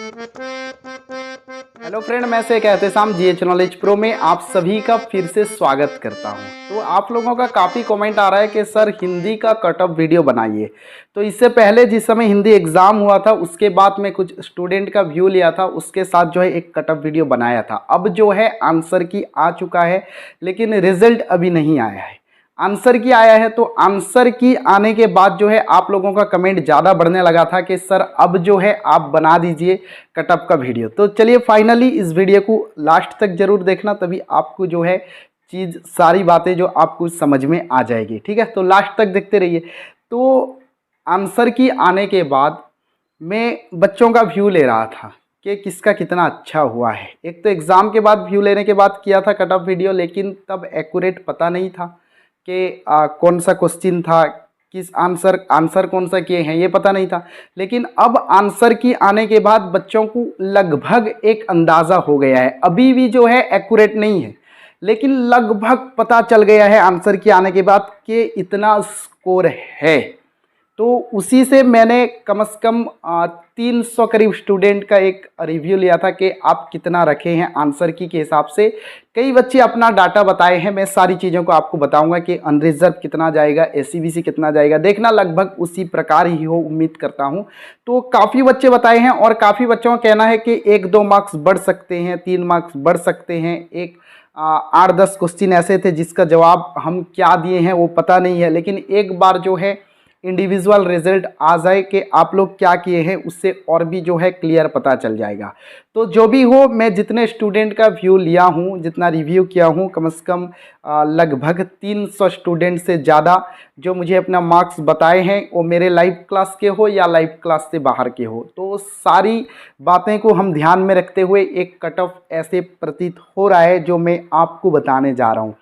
Hello friend, मैं से कहते शाम जीएच नॉलेज प्रो में आप सभी का फिर से स्वागत करता हूं। तो आप लोगों का काफ़ी कमेंट आ रहा है कि सर हिंदी का कट ऑफ वीडियो बनाइए। तो इससे पहले जिस समय हिंदी एग्ज़ाम हुआ था उसके बाद मैं कुछ स्टूडेंट का व्यू लिया था, उसके साथ जो है एक कट ऑफ वीडियो बनाया था। अब जो है आंसर की आ चुका है, लेकिन रिजल्ट अभी नहीं आया है। आंसर की आया है, तो आंसर की आने के बाद जो है आप लोगों का कमेंट ज़्यादा बढ़ने लगा था कि सर अब जो है आप बना दीजिए कटअप का वीडियो। तो चलिए फाइनली इस वीडियो को लास्ट तक जरूर देखना, तभी आपको जो है चीज़ सारी बातें जो आपको समझ में आ जाएगी। ठीक है, तो लास्ट तक देखते रहिए। तो आंसर की आने के बाद मैं बच्चों का व्यू ले रहा था कि किसका कितना अच्छा हुआ है। एक तो एग्ज़ाम के बाद व्यू लेने के बाद किया था कटअप वीडियो, लेकिन तब एक्यूरेट पता नहीं था कि कौन सा क्वेश्चन था, किस आंसर कौन सा किए हैं, ये पता नहीं था। लेकिन अब आंसर की आने के बाद बच्चों को लगभग एक अंदाज़ा हो गया है। अभी भी जो है एक्यूरेट नहीं है, लेकिन लगभग पता चल गया है आंसर की आने के बाद कि इतना स्कोर है। तो उसी से मैंने कम से कम 300 करीब स्टूडेंट का एक रिव्यू लिया था कि आप कितना रखे हैं आंसर की के हिसाब से। कई बच्चे अपना डाटा बताए हैं, मैं सारी चीज़ों को आपको बताऊंगा कि अनरिजर्व कितना जाएगा, एससीबीसी कितना जाएगा। देखना लगभग उसी प्रकार ही हो, उम्मीद करता हूं। तो काफ़ी बच्चे बताए हैं और काफ़ी बच्चों का कहना है कि 1-2 मार्क्स बढ़ सकते हैं, 3 मार्क्स बढ़ सकते हैं। एक 8-10 क्वेश्चन ऐसे थे जिसका जवाब हम क्या दिए हैं वो पता नहीं है, लेकिन एक बार जो है इंडिविजुअल रिजल्ट आ जाए कि आप लोग क्या किए हैं, उससे और भी जो है क्लियर पता चल जाएगा। तो जो भी हो, मैं जितने स्टूडेंट का व्यू लिया हूँ, जितना रिव्यू किया हूँ, कम से कम लगभग 300 स्टूडेंट से ज़्यादा जो मुझे अपना मार्क्स बताए हैं, वो मेरे लाइव क्लास के हो या लाइव क्लास से बाहर के हो। तो सारी बातें को हम ध्यान में रखते हुए एक कट ऑफ ऐसे प्रतीत हो रहा है जो मैं आपको बताने जा रहा हूँ।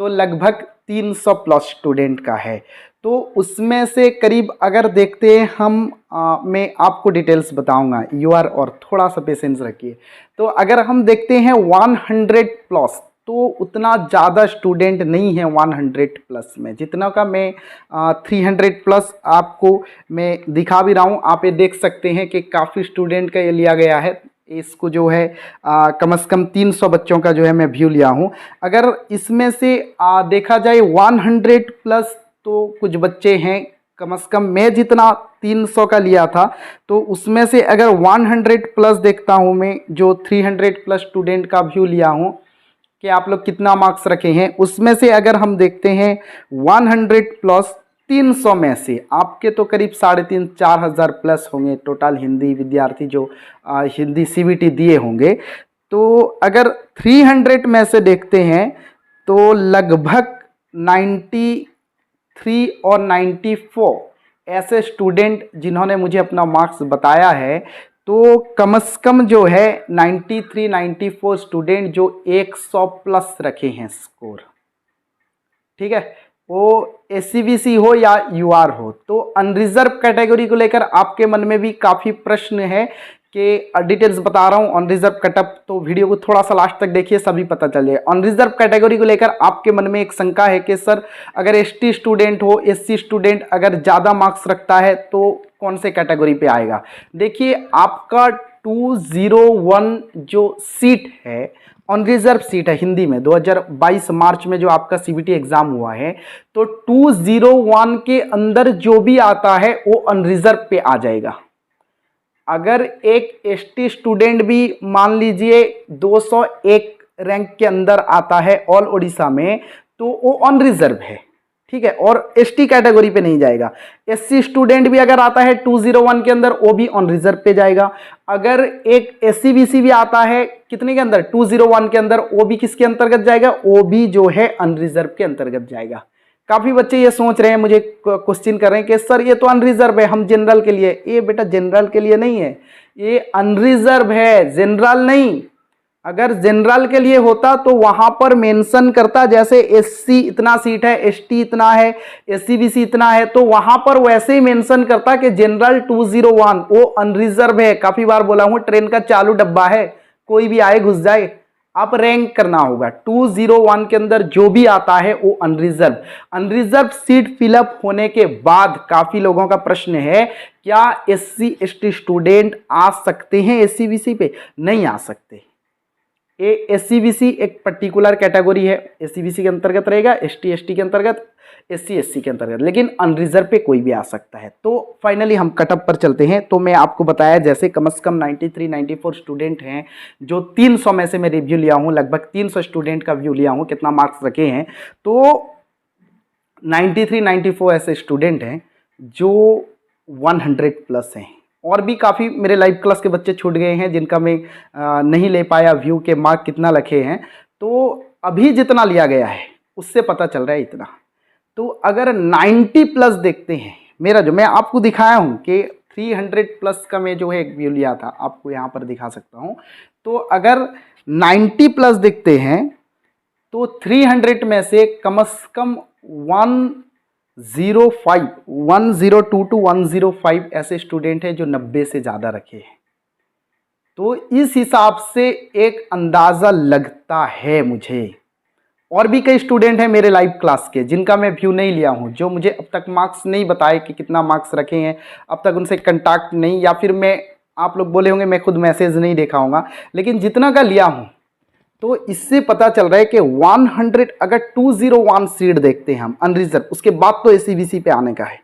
तो लगभग 300 प्लस स्टूडेंट का है। तो उसमें से करीब अगर देखते हैं हम, मैं आपको डिटेल्स बताऊंगा यूआर, और थोड़ा सा पेशेंस रखिए। तो अगर हम देखते हैं 100 प्लस, तो उतना ज़्यादा स्टूडेंट नहीं है 100 प्लस में, जितना का मैं 300 प्लस आपको मैं दिखा भी रहा हूँ। आप ये देख सकते हैं कि काफ़ी स्टूडेंट का ये लिया गया है। इसको जो है कम से कम 300 बच्चों का जो है मैं व्यू लिया हूँ। अगर इसमें से देखा जाए 100 प्लस, तो कुछ बच्चे हैं, कम से कम मैं जितना 300 का लिया था, तो उसमें से अगर 100 प्लस देखता हूँ मैं, जो 300 प्लस स्टूडेंट का व्यू लिया हूँ कि आप लोग कितना मार्क्स रखे हैं, उसमें से अगर हम देखते हैं 100 प्लस 300 में से आपके तो करीब 3,500-4 हज़ार प्लस होंगे टोटल हिंदी विद्यार्थी जो हिंदी सीबीटी दिए होंगे। तो अगर 300 में से देखते हैं तो लगभग 93 और 94 ऐसे स्टूडेंट जिन्होंने मुझे अपना मार्क्स बताया है। तो कम से कम जो है 93-94 स्टूडेंट जो 100 प्लस रखे हैं स्कोर। ठीक है, वो एससीबीसी हो या यूआर हो। तो अनरिजर्व कैटेगरी को लेकर आपके मन में भी काफ़ी प्रश्न है कि डिटेल्स बता रहा हूँ अनरिजर्व कटअप, तो वीडियो को थोड़ा सा लास्ट तक देखिए, सभी पता चल जाए। अनरिजर्व कैटेगरी को लेकर आपके मन में एक शंका है कि सर अगर एसटी स्टूडेंट हो, एससी स्टूडेंट अगर ज़्यादा मार्क्स रखता है तो कौन से कैटेगरी पे आएगा। देखिए, आपका 201 जो सीट है, अनरिजर्व सीट है हिंदी में, 2022 मार्च में जो आपका सीबीटी एग्जाम हुआ है, तो 201 के अंदर जो भी आता है वो अनरिजर्व पे आ जाएगा। अगर एक एसटी स्टूडेंट भी मान लीजिए 201 रैंक के अंदर आता है ऑल ओडिशा में, तो वो अनरिजर्व है। ठीक है, और एसटी कैटेगरी पे नहीं जाएगा। एससी स्टूडेंट भी अगर आता है 201 के अंदर, वो भी अनरिजर्व पे जाएगा। अगर एक एससीबीसी भी आता है कितने के अंदर, 201 के अंदर, वो भी किसके अंतर्गत जाएगा, वो भी जो है अनरिजर्व के अंतर्गत जाएगा। काफ़ी बच्चे ये सोच रहे हैं, मुझे क्वेश्चन कर रहे हैं कि सर ये तो अनरिजर्व है, हम जनरल के लिए। ये बेटा जनरल के लिए नहीं है, ये अनरिजर्व है, जनरल नहीं। अगर जनरल के लिए होता तो वहां पर मेंशन करता, जैसे एससी इतना सीट है, एसटी इतना है, एससीबीसी इतना है, तो वहां पर वैसे ही मेंशन करता कि जनरल 201 वो अनरिजर्व है। काफी बार बोला हूं, ट्रेन का चालू डब्बा है, कोई भी आए घुस जाए। आप रैंक करना होगा। 201 के अंदर जो भी आता है वो अनरिजर्व सीट फिलअप होने के बाद काफी लोगों का प्रश्न है, क्या SC ST स्टूडेंट आ सकते हैं SCBC पे? नहीं आ सकते। SCBC एक पर्टिकुलर कैटेगरी है, SCBC के अंतर्गत रहेगा, ST ST के अंतर्गत, SC SC के अंतर्गत, लेकिन अनरिजर्व पे कोई भी आ सकता है। तो फाइनली हम कटअप पर चलते हैं। तो मैं आपको बताया जैसे कम से कम 93 94 स्टूडेंट हैं, जो 300 में से मैं रिव्यू लिया हूं, लगभग 300 स्टूडेंट का व्यू लिया हूं, कितना मार्क्स रखे हैं। तो 93 94 ऐसे स्टूडेंट हैं जो 100 प्लस हैं, और भी काफ़ी मेरे लाइव क्लास के बच्चे छूट गए हैं जिनका मैं नहीं ले पाया व्यू के मार्क कितना रखे हैं। तो अभी जितना लिया गया है उससे पता चल रहा है इतना। तो अगर 90 प्लस देखते हैं, मेरा जो मैं आपको दिखाया हूं कि 300 प्लस का मैं जो है एक व्यू लिया था, आपको यहाँ पर दिखा सकता हूँ। तो अगर 90 प्लस देखते हैं तो 300 में से कम 102 टू 105 ऐसे स्टूडेंट हैं जो 90 से ज़्यादा रखे हैं। तो इस हिसाब से एक अंदाज़ा लगता है मुझे। और भी कई स्टूडेंट हैं मेरे लाइव क्लास के जिनका मैं व्यू नहीं लिया हूं, जो मुझे अब तक मार्क्स नहीं बताए कि कितना मार्क्स रखे हैं, अब तक उनसे कंटैक्ट नहीं, या फिर मैं, आप लोग बोले होंगे मैं खुद मैसेज नहीं देखा होगा, लेकिन जितना का लिया हूं तो इससे पता चल रहा है कि 100 अगर 201 सीट देखते हैं हम अनरिजर्व, उसके बाद तो SCBC पे आने का है।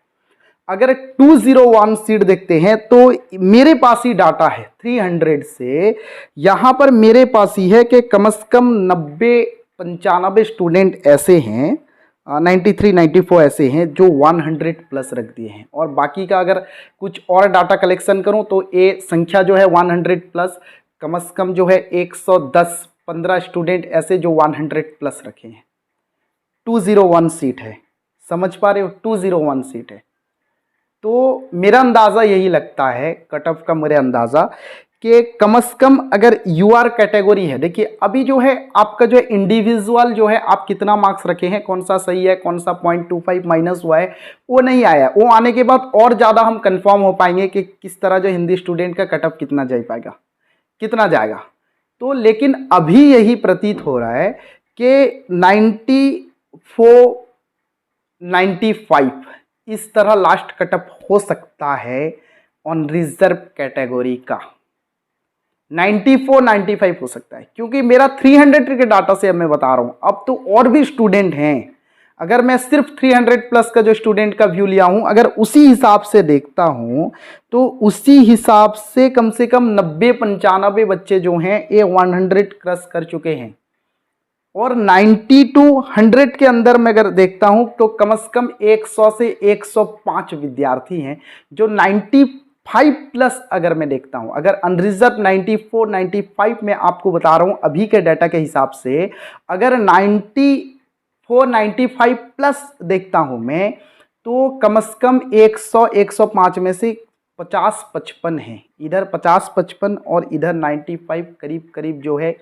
अगर 201 सीट देखते हैं तो मेरे पास ही डाटा है 300 से, यहां पर मेरे पास ही है कि कम से कम 90 95 स्टूडेंट ऐसे हैं, 93 94 ऐसे हैं जो 100 प्लस रख दिए हैं। और बाकी का अगर कुछ और डाटा कलेक्शन करूं तो ये संख्या जो है 100 प्लस कम से कम जो है 110-15 स्टूडेंट ऐसे जो 100 प्लस रखे हैं। 201 सीट है, समझ पा रहे हो, 201 सीट है। तो मेरा अंदाज़ा यही लगता है, कट ऑफ का मेरा अंदाज़ा, कि कम से कम अगर UR कैटेगरी है, देखिए अभी जो है आपका जो है इंडिविजुअल जो है आप कितना मार्क्स रखे हैं, कौन सा सही है, कौन सा 0.25 माइनस हुआ है, वो नहीं आया। वो आने के बाद और ज़्यादा हम कंफर्म हो पाएंगे कि किस तरह जो हिंदी स्टूडेंट का कट ऑफ कितना जा पाएगा, कितना जाएगा। तो लेकिन अभी यही प्रतीत हो रहा है कि 94 95 इस तरह लास्ट कटअप हो सकता है ऑन रिजर्व कैटेगरी का। 94 95 हो सकता है, क्योंकि मेरा 300 के डाटा से अब मैं बता रहा हूं, अब तो और भी स्टूडेंट हैं। अगर मैं सिर्फ 300 प्लस का जो स्टूडेंट का व्यू लिया हूं, अगर उसी हिसाब से देखता हूं तो उसी हिसाब से कम 90 95 बच्चे जो हैं ये 100 क्रॉस कर चुके हैं। और 90 टू 100 के अंदर मैं अगर देखता हूं तो कम से कम 100 से 105 विद्यार्थी हैं जो 95 प्लस अगर मैं देखता हूं, अगर अनरिजर्व 94 95 में आपको बता रहा हूं अभी के डाटा के हिसाब से, अगर 94 95 प्लस देखता हूं मैं तो कम से कम 100 105 में से 50 55 है, इधर 50 55 और इधर 95 करीब करीब जो है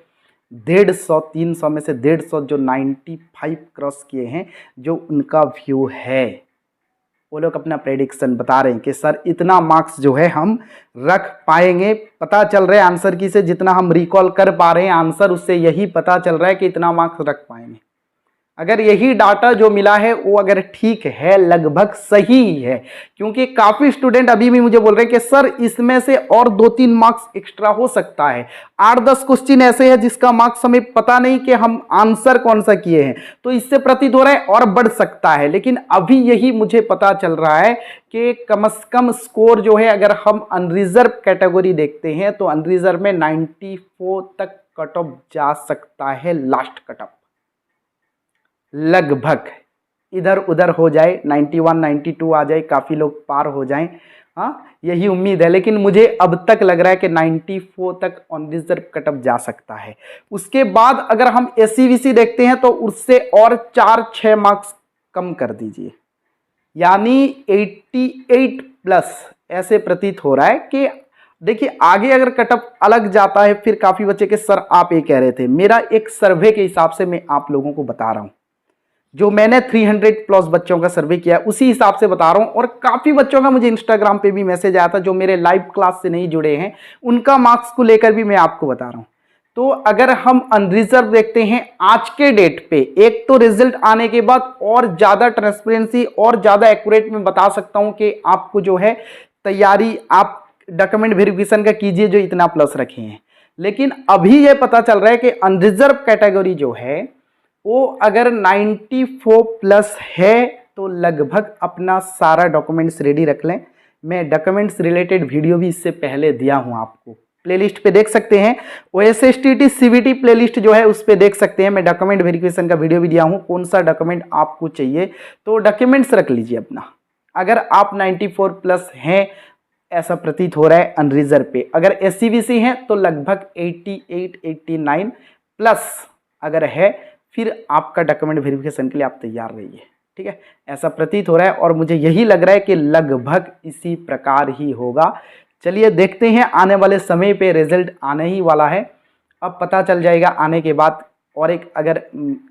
150 300 में से 150 जो 95 क्रॉस किए हैं, जो उनका व्यू है, वो लोग अपना प्रेडिक्शन बता रहे हैं कि सर इतना मार्क्स जो है हम रख पाएंगे। पता चल रहा है आंसर की से जितना हम रिकॉल कर पा रहे हैं आंसर, उससे यही पता चल रहा है कि इतना मार्क्स रख पाएंगे। अगर यही डाटा जो मिला है वो अगर ठीक है, लगभग सही है, क्योंकि काफ़ी स्टूडेंट अभी भी मुझे बोल रहे हैं कि सर इसमें से और 2-3 मार्क्स एक्स्ट्रा हो सकता है। 8-10 क्वेश्चन ऐसे हैं जिसका मार्क्स हमें पता नहीं कि हम आंसर कौन सा किए हैं, तो इससे प्रतीत हो रहा है और बढ़ सकता है। लेकिन अभी यही मुझे पता चल रहा है कि कम से कम स्कोर जो है, अगर हम अनरिजर्व कैटेगरी देखते हैं तो अनरिजर्व में 94 तक कट ऑफ जा सकता है, लास्ट कट ऑफ लगभग इधर उधर हो जाए, 91 92 आ जाए, काफ़ी लोग पार हो जाएं, हाँ यही उम्मीद है। लेकिन मुझे अब तक लग रहा है कि 94 तक ऑन रिजर्व कटअप जा सकता है। उसके बाद अगर हम SCBC देखते हैं तो उससे और 4-6 मार्क्स कम कर दीजिए, यानी 88 प्लस ऐसे प्रतीत हो रहा है कि देखिए आगे अगर कटअप अलग जाता है फिर काफ़ी बच्चे के सर आप ये कह रहे थे, मेरा एक सर्वे के हिसाब से मैं आप लोगों को बता रहा हूँ, जो मैंने 300 प्लस बच्चों का सर्वे किया उसी हिसाब से बता रहा हूं। और काफ़ी बच्चों का मुझे इंस्टाग्राम पे भी मैसेज आया था जो मेरे लाइव क्लास से नहीं जुड़े हैं, उनका मार्क्स को लेकर भी मैं आपको बता रहा हूं। तो अगर हम अनरिजर्व देखते हैं आज के डेट पे, एक तो रिजल्ट आने के बाद और ज़्यादा ट्रांसपेरेंसी और ज़्यादा एक्यूरेट में बता सकता हूं कि आपको जो है तैयारी, आप डॉक्यूमेंट वेरिफिकेशन का कीजिए जो इतना प्लस रखे हैं। लेकिन अभी ये पता चल रहा है कि अनरिजर्व कैटेगरी जो है वो अगर 94 प्लस है तो लगभग अपना सारा डॉक्यूमेंट्स रेडी रख लें। मैं डॉक्यूमेंट्स रिलेटेड वीडियो भी इससे पहले दिया हूं, आपको प्लेलिस्ट पे देख सकते हैं। OSSTT CVT प्लेलिस्ट जो है उस पे देख सकते हैं, मैं डॉक्यूमेंट वेरिफिकेशन का वीडियो भी दिया हूं, कौन सा डॉक्यूमेंट आपको चाहिए तो डॉक्यूमेंट्स रख लीजिए अपना। अगर आप 94 प्लस हैं ऐसा प्रतीत हो रहा है अनरिजर्व पे, अगर SCVC हैं तो लगभग 88 89 प्लस अगर है फिर आपका डॉक्यूमेंट वेरिफिकेशन के लिए आप तैयार रहिए, ठीक है। ऐसा प्रतीत हो रहा है और मुझे यही लग रहा है कि लगभग इसी प्रकार ही होगा। चलिए देखते हैं, आने वाले समय पे रिजल्ट आने ही वाला है, अब पता चल जाएगा आने के बाद। और एक अगर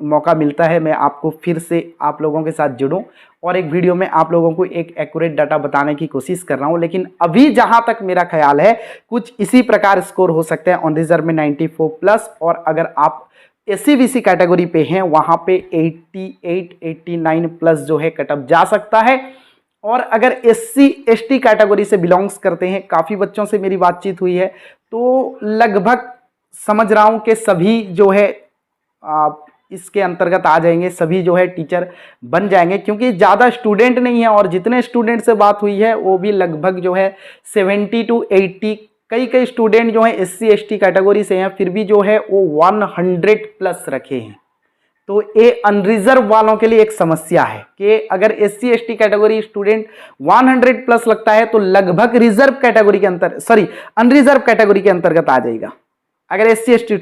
मौका मिलता है मैं आपको फिर से आप लोगों के साथ जुड़ूं और एक वीडियो में आप लोगों को एक एक्यूरेट डाटा बताने की कोशिश कर रहा हूं। लेकिन अभी जहां तक मेरा ख्याल है कुछ इसी प्रकार स्कोर हो सकते हैं ऑन रिजर्व में 94 प्लस, और अगर आप SCVC कैटेगरी पे हैं वहां पे 88 89 प्लस जो है कटअप जा सकता है। और अगर SC ST कैटेगरी से बिलोंग्स करते हैं, काफ़ी बच्चों से मेरी बातचीत हुई है तो लगभग समझ रहा हूं कि सभी जो है इसके अंतर्गत आ जाएंगे, सभी जो है टीचर बन जाएंगे, क्योंकि ज़्यादा स्टूडेंट नहीं है और जितने स्टूडेंट से बात हुई है वो भी लगभग जो है 70 to 80, कई स्टूडेंट जो है SC ST कैटेगरी से हैं फिर भी जो है वो 100 प्लस रखे हैं। तो ये अनरिजर्व वालों के लिए एक समस्या है कि अगर SC ST category student 100 plus लगता है तो लगभग रिजर्व कैटेगरी के अनरिजर्व कैटेगरी के अंतर्गत आ जाएगा अगर SC ST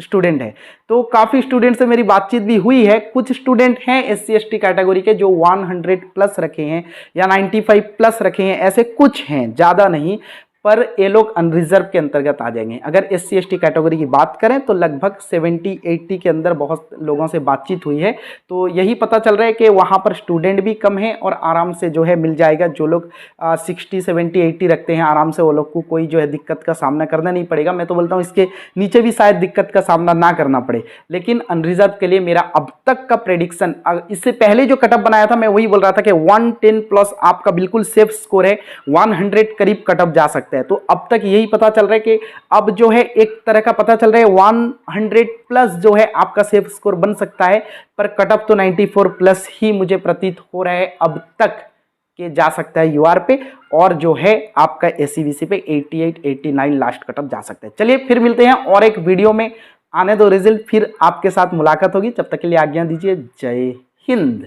स्टूडेंट है। तो काफ़ी स्टूडेंट से मेरी बातचीत भी हुई है, कुछ स्टूडेंट हैं SC ST कैटेगरी के जो 100 प्लस रखे हैं या 95 प्लस रखे हैं, ऐसे कुछ हैं, ज़्यादा नहीं, पर ये लोग अनरिजर्व के अंतर्गत आ जाएंगे। अगर SC ST कैटेगरी की बात करें तो लगभग 70 80 के अंदर बहुत लोगों से बातचीत हुई है, तो यही पता चल रहा है कि वहाँ पर स्टूडेंट भी कम है और आराम से जो है मिल जाएगा। जो लोग 60 70 80 रखते हैं आराम से वो लोग को कोई जो है दिक्कत का सामना करना नहीं पड़ेगा। मैं तो बोलता हूँ इसके नीचे भी शायद दिक्कत का सामना ना करना पड़े। लेकिन अनरिजर्व के लिए मेरा अब तक का प्रेडिक्शन, इससे पहले जो कटअप बनाया था मैं वही बोल रहा था कि 110 प्लस आपका बिल्कुल सेफ स्कोर है, 100 करीब कटअप जा सकता है। तो अब तक यही पता चल रहा है कि अब जो है एक तरह का पता चल रहा है 100 प्लस जो है आपका सेफ स्कोर बन सकता है, पर कटअप तो 94 प्लस ही मुझे प्रतीत हो रहा है अब तक के जा सकता है UR पे, और जो है आपका SCVC पे 88 89 लास्ट कटअप जा सकता है। चलिए फिर मिलते हैं और एक वीडियो में, आने दो रिजल्ट, फिर आपके साथ मुलाकात होगी। तब तक के लिए आज्ञा दीजिए, जय हिंद।